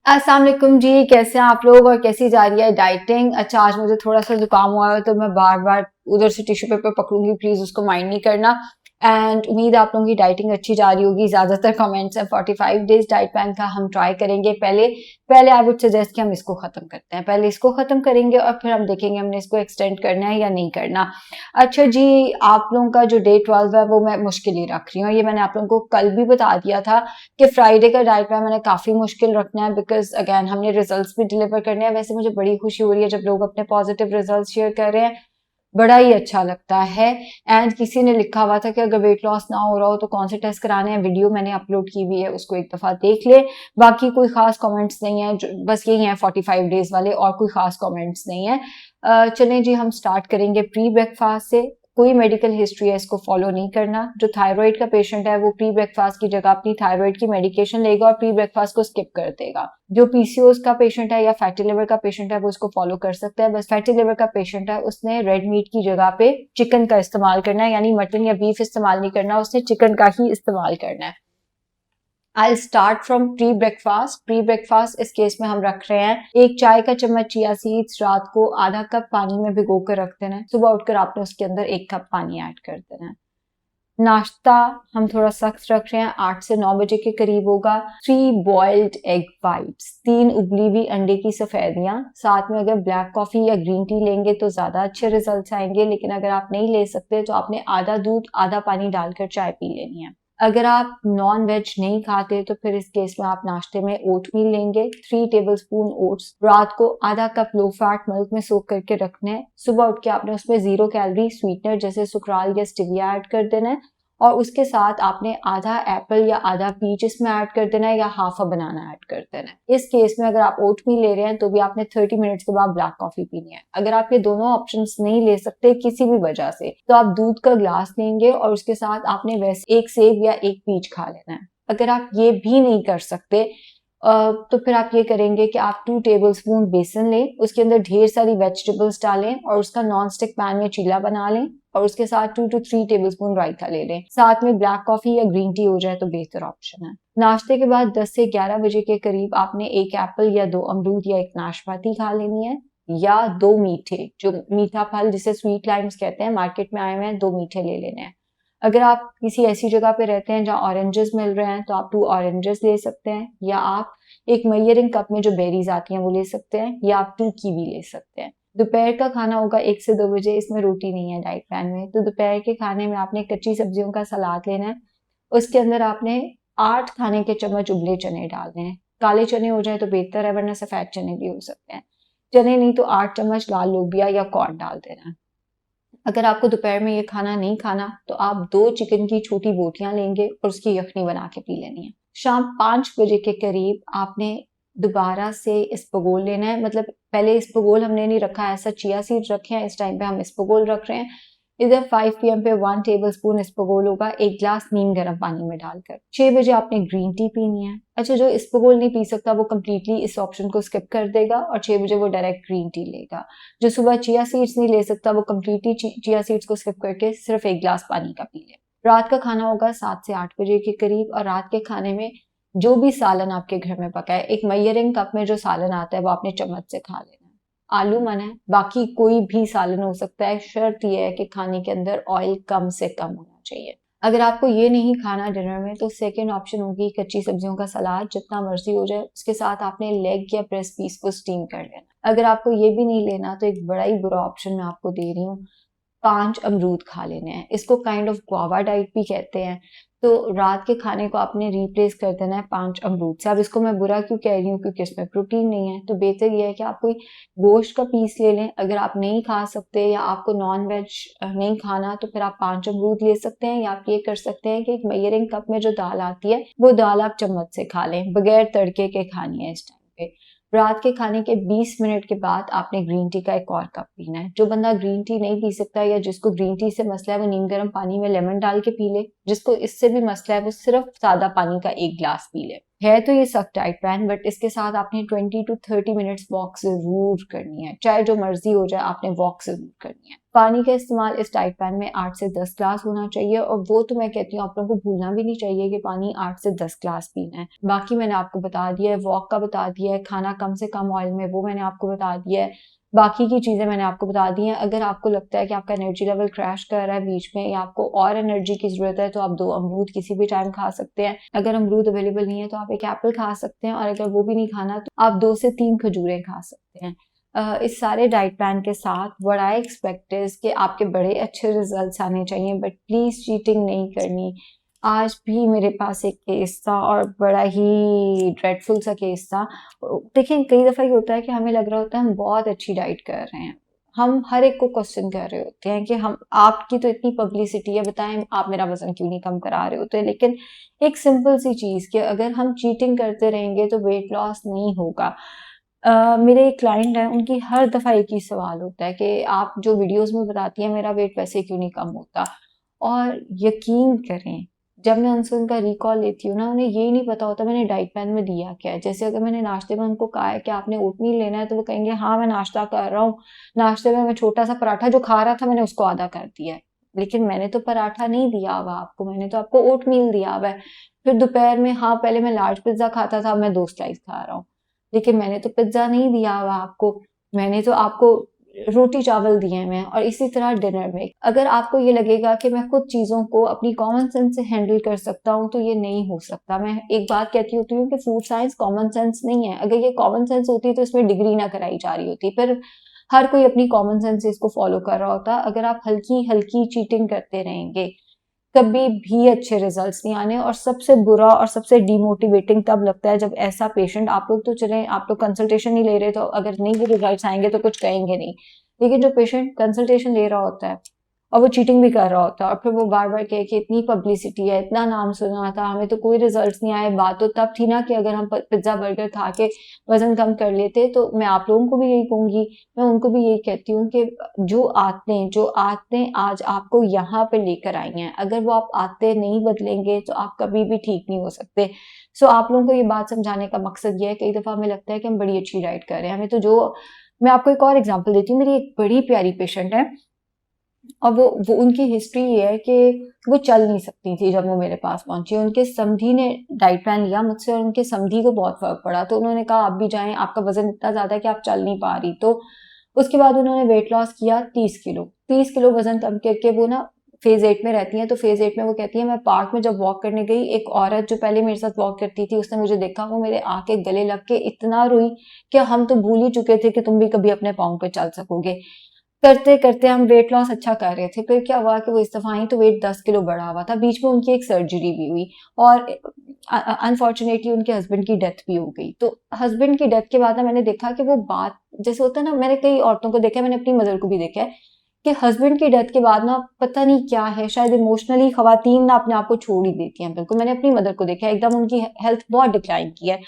अस्सलाम वालेकुम जी, कैसे हैं आप लोग और कैसी जा रही है डाइटिंग। अच्छा, आज मुझे थोड़ा सा जुकाम हुआ है तो मैं बार बार उधर से टिश्यू पेपर पकड़ूंगी, प्लीज उसको माइंड नहीं करना। एंड उम्मीद है आप लोगों की डाइटिंग अच्छी जा रही होगी। ज्यादातर कमेंट्स हैं 45 डेज डाइट प्लान का हम ट्राई करेंगे। पहले पहले आई वुड सजेस्ट कि हम इसको खत्म करते हैं, पहले इसको खत्म करेंगे और फिर हम देखेंगे हमने इसको एक्सटेंड करना है या नहीं करना। अच्छा जी, आप लोगों का जो डे 12 है वो मैं मुश्किल ही रख रही हूँ। ये मैंने आप लोगों को कल भी बता दिया था कि फ्राइडे का डाइट प्लान मैंने काफी मुश्किल रखना है, बिकॉज अगेन हमने रिजल्ट्स भी डिलीवर करने हैं। वैसे मुझे बड़ी खुशी हो रही है जब लोग अपने पॉजिटिव रिजल्ट शेयर कर रहे हैं, बड़ा ही अच्छा लगता है। एंड किसी ने लिखा हुआ था कि अगर वेट लॉस ना हो रहा हो तो कौन से टेस्ट कराने हैं, वीडियो मैंने अपलोड की हुई है, उसको एक दफा देख ले। बाकी कोई खास कमेंट्स नहीं है, बस यही है 45 डेज वाले, और कोई खास कमेंट्स नहीं है। चलें जी, हम स्टार्ट करेंगे प्री ब्रेकफास्ट से। कोई मेडिकल हिस्ट्री है इसको फॉलो नहीं करना। जो थायराइड का पेशेंट है वो प्री ब्रेकफास्ट की जगह अपनी थायराइड की मेडिकेशन लेगा और प्री ब्रेकफास्ट को स्किप कर देगा। जो पीसीओएस का पेशेंट है या फैटी लिवर का पेशेंट है वो इसको फॉलो कर सकता है। बस फैटी लिवर का पेशेंट है उसने रेड मीट की जगह पे चिकन का इस्तेमाल करना है, यानी मटन या बीफ इस्तेमाल नहीं करना, उसने चिकन का ही इस्तेमाल करना है। I start from pre breakfast. Pre breakfast इस केस में हम रख रहे हैं एक चाय का चम्मच चिया सीड्स, रात को आधा कप पानी में भिगो कर रख देना है, सुबह उठकर आपने उसके अंदर 1 कप पानी ऐड कर देना है। नाश्ता हम थोड़ा सख्त रख रहे हैं, 8 से 9 बजे के करीब होगा। 3 बॉइल्ड एग वाइट्स, 3 उबली हुई अंडे की सफेदियां। साथ में अगर ब्लैक कॉफी या ग्रीन टी लेंगे तो ज्यादा अच्छे रिजल्ट्स आएंगे, लेकिन अगर आप नहीं ले सकते तो आपने आधा दूध आधा पानी डालकर चाय पी लेनी है। अगर आप नॉन वेज नहीं खाते तो फिर इस केस में आप नाश्ते में ओट मील लेंगे, 3 टेबलस्पून ओट्स। रात को आधा कप लो फैट मिल्क में सोक करके रखना है। सुबह उठ के आपने उसमें 0 कैलोरी स्वीटनर जैसे सुकराल या स्टिविया ऐड कर देना है, और उसके साथ आपने आधा एप्पल या आधा पीच इसमें ऐड कर देना है या हाफ अ बनाना ऐड कर देना है। इस केस में अगर आप ओट मील ले रहे हैं तो भी आपने 30 मिनट्स के बाद ब्लैक कॉफी पीनी है। अगर आप ये दोनों ऑप्शंस नहीं ले सकते किसी भी वजह से तो आप दूध का ग्लास लेंगे और उसके साथ आपने वैसे एक सेब या एक पीच खा लेना है। अगर आप ये भी नहीं कर सकते तो फिर आप ये करेंगे कि आप 2 टेबलस्पून बेसन लें, उसके अंदर ढेर सारी वेजिटेबल्स डालें और उसका नॉन स्टिक पैन में चीला बना लें, और उसके साथ 2 to 3 टेबलस्पून रायता ले लें। साथ में ब्लैक कॉफी या ग्रीन टी हो जाए तो बेहतर ऑप्शन है। नाश्ते के बाद 10 से 11 बजे के करीब आपने 1 एप्पल या 2 अमरूद या 1 नाशपाती खा लेनी है, या 2 मीठे, जो मीठा फल जिसे स्वीट लाइम्स कहते हैं, मार्केट में आए हुए हैं, 2 मीठे ले लेने हैं। अगर आप किसी ऐसी जगह पे रहते हैं जहाँ ऑरेंजेस मिल रहे हैं तो आप 2 ऑरेंजेस ले सकते हैं, या आप एक मेजरिंग कप में जो बेरीज आती हैं वो ले सकते हैं, या आप 2 कीवी ले सकते हैं। दोपहर का खाना होगा 1 से 2 बजे, इसमें रोटी नहीं है डाइट प्लान में, तो दोपहर के खाने में आपने कच्ची सब्जियों का सलाद लेना है। उसके अंदर आपने 8 खाने के चम्मच उबले चने डालने हैं। काले चने हो जाए तो बेहतर है, वरना सफेद चने भी हो सकते हैं। चने नहीं तो 8 चम्मच लाल लोबिया या कॉर्न डाल देना। अगर आपको दोपहर में ये खाना नहीं खाना तो आप 2 चिकन की छोटी बोटियां लेंगे और उसकी यखनी बना के पी लेनी है। शाम 5 बजे के करीब आपने दोबारा से इसबगोल लेना है, मतलब पहले इसबगोल हमने नहीं रखा, ऐसा चिया सीड रखे हैं, इस टाइम पे हम इसबगोल रख रहे हैं। इधर 5 PM पे 1 टेबलस्पून इसबगोल होगा, 1 ग्लास नीम गर्म पानी में डालकर। 6 बजे आपने ग्रीन टी पीनी है। अच्छा, जो इसबगोल नहीं पी सकता वो कम्प्लीटली इस ऑप्शन को स्किप कर देगा और 6 बजे वो डायरेक्ट ग्रीन टी लेगा। जो सुबह चिया सीड्स नहीं ले सकता वो कम्प्लीटली चिया सीड्स को स्किप करके सिर्फ 1 ग्लास पानी का पी ले। रात का खाना होगा 7 से 8 बजे के करीब, और रात के खाने में जो भी सालन आपके घर में पका है, एक मेजरिंग कप में जो सालन आता है वो आपने चम्मच से खा लेना है। आलू मना है, बाकी कोई भी सालन हो सकता है, शर्त यह है कि खाने के अंदर ऑयल कम से कम होना चाहिए। अगर आपको ये नहीं खाना डिनर में तो सेकंड ऑप्शन होगी कच्ची सब्जियों का सलाद, जितना मर्जी हो जाए, उसके साथ आपने लेग या ब्रेस्ट पीस को स्टीम कर लेना। अगर आपको ये भी नहीं लेना तो एक बड़ा ही बुरा ऑप्शन मैं आपको दे रही हूँ, 5 अमरूद खा लेने हैं। इसको काइंड ऑफ गुआवा डाइट भी कहते हैं। तो रात के खाने को आपने रिप्लेस कर देना है 5 अमरूद से। अब इसको मैं बुरा क्यों कह रही हूँ, क्योंकि इसमें प्रोटीन नहीं है, तो बेहतर यह है कि आप कोई गोश्त का पीस ले लें। अगर आप नहीं खा सकते या आपको नॉन वेज नहीं खाना तो फिर आप 5 अमरूद ले सकते हैं, या आप ये कर सकते हैं कि एक मेजरिंग कप में जो दाल आती है वो दाल आप चम्मच से खा लें, बगैर तड़के के खानी है इस टाइम पे। रात के खाने के 20 मिनट के बाद आपने ग्रीन टी का एक और कप पीना है। जो बंदा ग्रीन टी नहीं पी सकता या जिसको ग्रीन टी से मसला है वो नीम गर्म पानी में लेमन डाल के पी ले। जिसको इससे भी मसला है वो सिर्फ सादा पानी का 1 ग्लास पी ले। है तो ये सख्त डाइट प्लान, बट इसके साथ आपने 20 to 30 मिनट्स वॉक जरूर करनी है, चाहे जो मर्जी हो जाए, आपने वॉक जरूर करनी है। पानी का इस्तेमाल इस डाइट प्लान में 8 से 10 ग्लास होना चाहिए, और वो तो मैं कहती हूँ आप लोगों को भूलना भी नहीं चाहिए कि पानी 8 से 10 ग्लास पीना है। बाकी मैंने आपको बता दिया है, वॉक का बता दिया है, खाना कम से कम ऑयल में वो मैंने आपको बता दिया है, बाकी की चीज़ें मैंने आपको बता दी हैं। अगर आपको लगता है कि आपका एनर्जी लेवल क्रैश कर रहा है बीच में या आपको और एनर्जी की ज़रूरत है, तो आप 2 अमरूद किसी भी टाइम खा सकते हैं। अगर अमरूद अवेलेबल नहीं है तो आप 1 एप्पल खा सकते हैं, और अगर वो भी नहीं खाना तो आप 2 से 3 खजूरें खा सकते हैं। इस सारे डाइट प्लान के साथ व्हाट आई एक्सपेक्ट इज़ कि आपके बड़े अच्छे रिजल्ट्स आने चाहिए, बट प्लीज़ चीटिंग नहीं करनी। आज भी मेरे पास एक केस था और बड़ा ही ड्रेडफुल सा केस था। देखिए कई दफ़ा ये होता है कि हमें लग रहा होता है हम बहुत अच्छी डाइट कर रहे हैं, हम हर एक को क्वेश्चन कर रहे होते हैं कि हम आपकी तो इतनी पब्लिसिटी है, बताएं आप मेरा वजन क्यों नहीं कम करा रहे होते हैं। लेकिन एक सिंपल सी चीज़ कि अगर हम चीटिंग करते रहेंगे तो वेट लॉस नहीं होगा। मेरे एक क्लाइंट हैं, उनकी हर दफ़ा एक ही सवाल होता है कि आप जो वीडियोस में बताती हैं मेरा वेट वैसे क्यों नहीं कम होता। और यकीन करें जब मैं उनसे उनका रिकॉल लेती हूँ ना, उन्हें यही नहीं पता होता मैंने डाइट प्लान में दिया क्या है। जैसे अगर मैंने नाश्ते में उनको कहा है कि आपने ओटमील लेना है, तो वो कहेंगे हाँ मैं नाश्ता कर रहा हूँ, नाश्ते में मैं छोटा सा पराठा जो खा रहा था मैंने उसको आधा कर दिया है। लेकिन मैंने तो पराठा नहीं दिया हुआ आपको, मैंने तो आपको ओटमील दिया हुआ है। फिर दोपहर में हाँ पहले मैं लार्ज पिज्जा खाता था, अब मैं 2 स्लाइस खा रहा हूँ। लेकिन मैंने तो पिज्जा नहीं दिया हुआ आपको, मैंने तो आपको रोटी चावल दिए हैं। और इसी तरह डिनर में अगर आपको ये लगेगा कि मैं कुछ चीज़ों को अपनी कॉमन सेंस से हैंडल कर सकता हूँ, तो ये नहीं हो सकता। मैं एक बात कहती होती हूँ कि फूड साइंस कॉमन सेंस नहीं है। अगर ये कॉमन सेंस होती तो इसमें डिग्री ना कराई जा रही होती, फिर हर कोई अपनी कॉमन सेंस से इसको फॉलो कर रहा होता। अगर आप हल्की हल्की चीटिंग करते रहेंगे कभी भी अच्छे रिजल्ट्स नहीं आने। और सबसे बुरा और सबसे डीमोटिवेटिंग तब लगता है जब ऐसा पेशेंट, आप लोग तो चले आप लोग कंसल्टेशन नहीं ले रहे, तो अगर नहीं भी रिजल्ट्स आएंगे तो कुछ कहेंगे नहीं, लेकिन जो पेशेंट कंसल्टेशन ले रहा होता है और वो चीटिंग भी कर रहा होता है, और फिर वो बार बार कहे कि इतनी पब्लिसिटी है, इतना नाम सुना था, हमें तो कोई रिजल्ट्स नहीं आए। बात तो तब थी ना कि अगर हम पिज्जा बर्गर खा के वजन कम कर लेते। तो मैं आप लोगों को भी यही कहूंगी, मैं उनको भी यही कहती हूँ कि जो आदतें आज आपको यहाँ पे लेकर आई हैं, अगर वो आप आदतें नहीं बदलेंगे तो आप कभी भी ठीक नहीं हो सकते। सो आप लोगों को ये बात समझाने का मकसद ये है, कई दफा हमें लगता है कि हम बड़ी अच्छी डाइट कर रहे हैं, हमें तो जो मैं आपको एक और एग्जांपल देती हूँ। मेरी एक बड़ी प्यारी पेशेंट है, और वो उनकी हिस्ट्री ये है कि वो चल नहीं सकती थी जब वो मेरे पास पहुंची। उनके समधी ने डाइट प्लान लिया मुझसे और उनके समधी को बहुत फर्क पड़ा, तो उन्होंने कहा आप भी जाएं, आपका वजन इतना ज्यादा है कि आप चल नहीं पा रही। तो उसके बाद उन्होंने वेट लॉस किया 30 किलो। 30 किलो वजन कम करके वो ना फेज 8 में रहती हैं। तो फेज 8 में वो कहती है मैं पार्क में जब वॉक करने गई, एक औरत जो पहले मेरे साथ वॉक करती थी उसने मुझे देखा, वो मेरे आके गले लग के इतना रोई कि हम तो भूल ही चुके थे कि तुम भी कभी अपने पाँव पे चल सकोगे। करते करते हम वेट लॉस अच्छा कर रहे थे, फिर क्या हुआ कि वो इस दफा आई तो वेट 10 किलो बढ़ा हुआ था। बीच में उनकी एक सर्जरी भी हुई, और अनफॉर्चुनेटली उनके हस्बैंड की डेथ भी हो गई। तो हस्बैंड की डेथ के बाद ना मैंने देखा कि वो बात जैसे होता है ना, मैंने कई औरतों को देखा है, मैंने अपनी मदर को भी देखा है कि हस्बैंड की डेथ के बाद ना पता नहीं क्या है, शायद इमोशनली खवातीन ना अपने आप को छोड़ ही देती हैं। बिल्कुल मैंने अपनी मदर को देखा है, एकदम उनकी हेल्थ बहुत डिक्लाइन की है।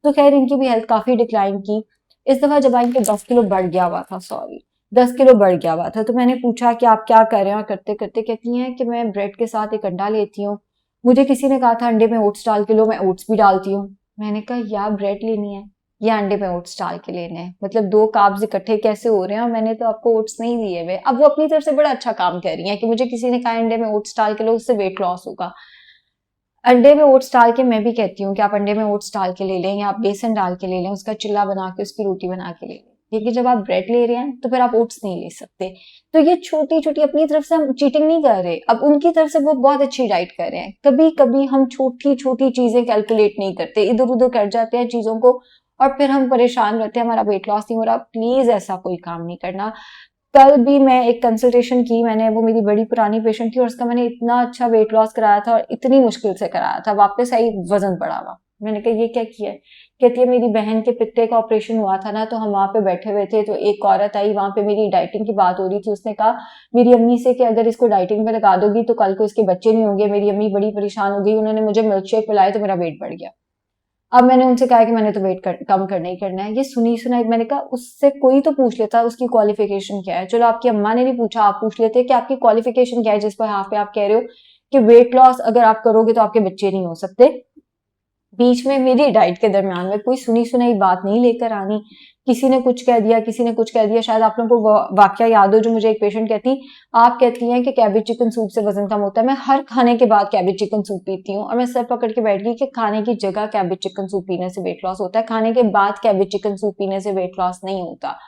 तो खैर इनकी भी हेल्थ काफी डिक्लाइन की। इस दफा जब इनके 10 किलो बढ़ गया हुआ था, सॉरी 10 किलो बढ़ गया हुआ था, तो मैंने पूछा कि आप क्या कर रहे हैं, और करते करते कहती हैं कि मैं ब्रेड के साथ एक अंडा लेती हूँ, मुझे किसी ने कहा था अंडे में ओट्स डाल के लो, मैं ओट्स भी डालती हूँ। मैंने कहा यार ब्रेड लेनी है या अंडे में ओट्स डाल के लेने हैं, मतलब 2 कार्ब्स इकट्ठे कैसे हो रहे हैं, और मैंने तो आपको ओट्स नहीं दिए हुए। अब वो अपनी तरफ से बड़ा अच्छा काम कर रही है कि मुझे किसी ने कहा अंडे में ओट्स डाल के लो, उससे वेट लॉस होगा। अंडे में ओट्स डाल के मैं भी कहती हूँ कि आप अंडे में ओट्स डाल के ले लें, या आप बेसन डाल के ले लें, उसका चिल्ला बना के उसकी रोटी बना के ले लें। लेकिन जब आप ब्रेड ले रहे हैं तो फिर आप ओट्स नहीं ले सकते। तो ये छोटी छोटी अपनी तरफ से हम चीटिंग नहीं कर रहे, अब उनकी तरफ से वो बहुत अच्छी डाइट कर रहे हैं। कभी कभी हम छोटी छोटी चीजें कैलकुलेट नहीं करते, इधर उधर कर जाते हैं चीजों को, और फिर हम परेशान रहते हैं हमारा वेट लॉस नहीं हो रहा। प्लीज ऐसा कोई काम नहीं करना। कल भी मैं एक कंसल्टेशन की मैंने, वो मेरी बड़ी पुरानी पेशेंट थी और उसका मैंने इतना अच्छा वेट लॉस कराया था, और इतनी मुश्किल से कराया था, वापस आई वजन बढ़ा हुआ। मैंने कहा ये क्या किया है? कहती है मेरी बहन के पित्ते का ऑपरेशन हुआ था ना, तो हम वहां पे बैठे हुए थे, तो एक औरत आई, वहां पे मेरी डाइटिंग की बात हो रही थी, उसने कहा मेरी अम्मी से कि अगर इसको डाइटिंग में लगा दोगी तो कल को इसके बच्चे नहीं होंगे। मेरी अम्मी बड़ी परेशान हो गई, उन्होंने मुझे मिल्क शेक पिलाया तो मेरा वेट बढ़ गया। अब मैंने उनसे कहा कि मैंने तो कम करना ही करना है। ये सुनी सुनाई, मैंने कहा उससे कोई तो पूछ लेता उसकी क्वालिफिकेशन क्या है। चलो आपकी अम्मा ने नहीं पूछा, आप पूछ लेते कि आपकी क्वालिफिकेशन क्या है, जिस पर यहाँ पे आप कह रहे हो कि वेट लॉस अगर आप करोगे तो आपके बच्चे नहीं हो सकते। बीच में मेरी डाइट के दरमियान में कोई सुनी सुनाई बात नहीं लेकर आनी, किसी ने कुछ कह दिया, किसी ने कुछ कह दिया। शायद आप लोगों को वाकया याद हो जो मुझे एक पेशेंट कहती, आप कहती हैं कि कैबेज चिकन सूप से वजन कम होता है। मैं हर खाने के बाद कैबेज चिकन सूप पीती हूँ और मैं सर पकड़ के बैठ गई कि खाने की जगह कैबेज चिकन सूप पीने से वेट लॉस होता है, खाने के बाद कैबेज चिकन सूप पीने से वेट लॉस नहीं होता,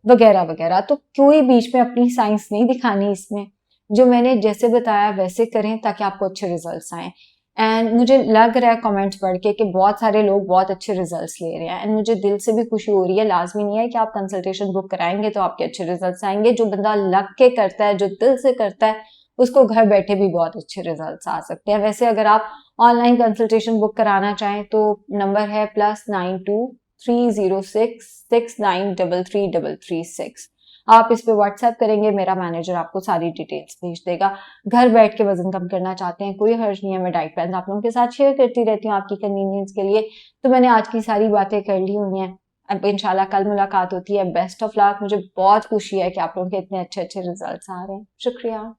वगैरह वगैरह। तो कोई बीच में अपनी साइंस नहीं दिखानी इसमें, जो मैंने जैसे बताया वैसे करें ताकि आपको अच्छे रिजल्ट्स आए। एंड मुझे लग रहा है कमेंट्स पढ़ के कि बहुत सारे लोग बहुत अच्छे रिजल्ट्स ले रहे हैं एंड मुझे दिल से भी खुशी हो रही है। लाजमी नहीं है कि आप कंसल्टेशन बुक कराएंगे तो आपके अच्छे रिजल्ट्स आएंगे, जो बंदा लग के करता है, जो दिल से करता है, उसको घर बैठे भी बहुत अच्छे रिजल्ट्स आ सकते हैं। वैसे अगर आप ऑनलाइन कंसल्टेशन बुक कराना चाहें तो नंबर है +923066933336। आप इस पे व्हाट्सएप करेंगे, मेरा मैनेजर आपको सारी डिटेल्स भेज देगा। घर बैठ के वजन कम करना चाहते हैं, कोई हर्ज नहीं है, मैं डाइट प्लान आप लोगों के साथ शेयर करती रहती हूँ आपकी कन्वीनियंस के लिए। तो मैंने आज की सारी बातें कर ली हुई हैं, अब इंशाल्लाह कल मुलाकात होती है। बेस्ट ऑफ लक, मुझे बहुत खुशी है कि आप लोगों के इतने अच्छे अच्छे रिजल्ट्स आ रहे हैं। शुक्रिया।